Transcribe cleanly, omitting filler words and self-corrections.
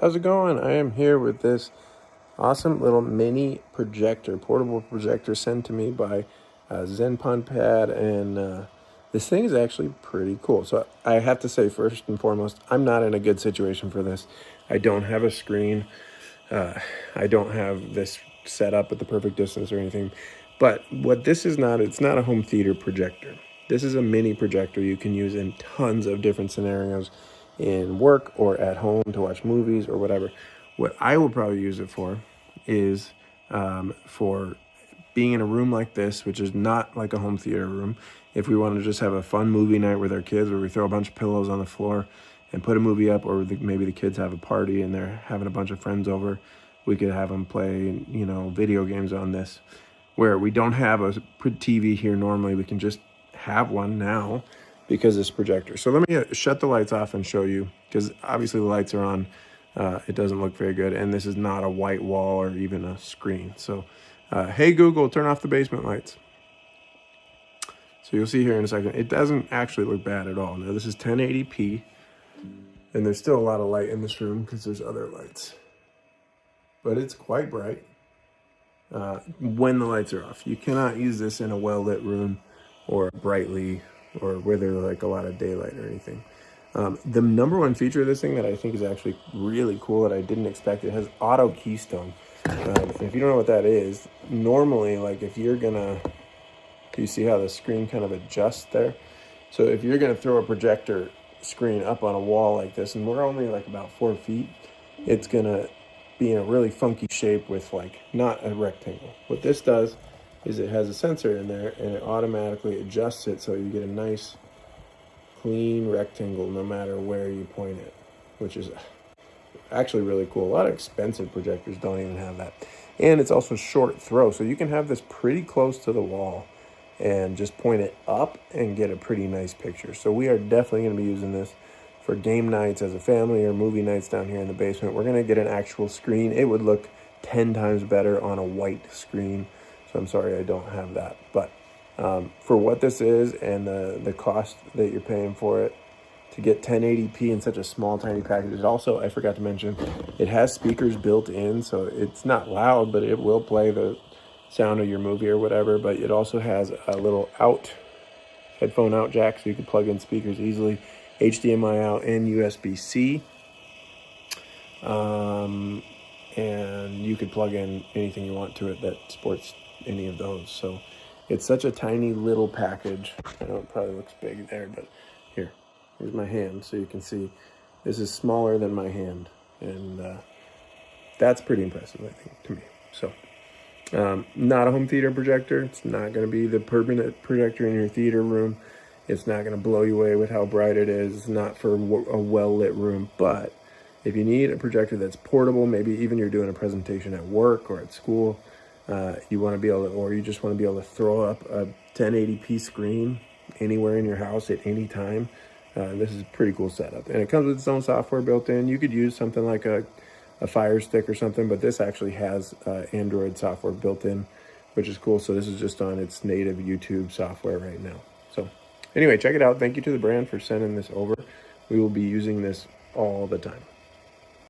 How's it going? I am here with this awesome little mini projector, portable projector sent to me by XENPONAD, and this thing is actually pretty cool. So I have to say, first and foremost, I'm not in a good situation for this. I don't have a screen. I don't have this set up at the perfect distance or anything. But what this is not, it's not a home theater projector. This is a mini projector you can use in tons of different scenarios, in work or at home to watch movies or whatever. What I will probably use it for is for being in a room like this, which is not like a home theater room. If we want to just have a fun movie night with our kids, where we throw a bunch of pillows on the floor and put a movie up, or maybe the kids have a party and they're having a bunch of friends over, we could have them play, video games on this. Where we don't have a TV here normally, we can just have one now because of this projector. So let me shut the lights off and show you, because obviously the lights are on. It doesn't look very good, and this is not a white wall or even a screen. So hey Google, turn off the basement lights. So you'll see here in a second, it doesn't actually look bad at all. Now this is 1080p, and there's still a lot of light in this room because there's other lights, but it's quite bright when the lights are off. You cannot use this in a well-lit room or brightly, or where there's like a lot of daylight or anything. The number one feature of this thing that I think is actually really cool that I didn't expect, it has auto Keystone. If you don't know what that is, normally, like if you're gonna, you see how the screen kind of adjusts there? So if you're gonna throw a projector screen up on a wall like this, and we're only like about 4 feet, it's gonna be in a really funky shape with like not a rectangle. What this does is it has a sensor in there, and it automatically adjusts it so you get a nice clean rectangle no matter where you point it, which is actually really cool. A lot of expensive projectors don't even have that. And it's also short throw, so you can have this pretty close to the wall and just point it up and get a pretty nice picture. So we are definitely going to be using this for game nights as a family, or movie nights down here in the basement. We're going to get an actual screen. It would look 10 times better on a white screen. So I'm sorry I don't have that. But for what this is, and the cost that you're paying for it, to get 1080p in such a small, tiny package. It also, I forgot to mention, it has speakers built in, so it's not loud, but it will play the sound of your movie or whatever. But it also has a little headphone out jack, so you can plug in speakers easily, HDMI out, and USB-C. And you could plug in anything you want to it that supports any of those. So it's such a tiny little package. I know it probably looks big there, but here's my hand, so you can see this is smaller than my hand, and that's pretty impressive, I think, to me. So not a home theater projector. It's not going to be the permanent projector in your theater room. It's not going to blow you away with how bright it is. It's not for a well-lit room. But if you need a projector that's portable, maybe even you're doing a presentation at work or at school, you want to be able to, or you just want to be able to throw up a 1080p screen anywhere in your house at any time, this is a pretty cool setup. And it comes with its own software built in. You could use something like a Fire Stick or something, but this actually has Android software built in, which is cool. So this is just on its native YouTube software right now. So anyway, check it out. Thank you to the brand for sending this over. We will be using this all the time.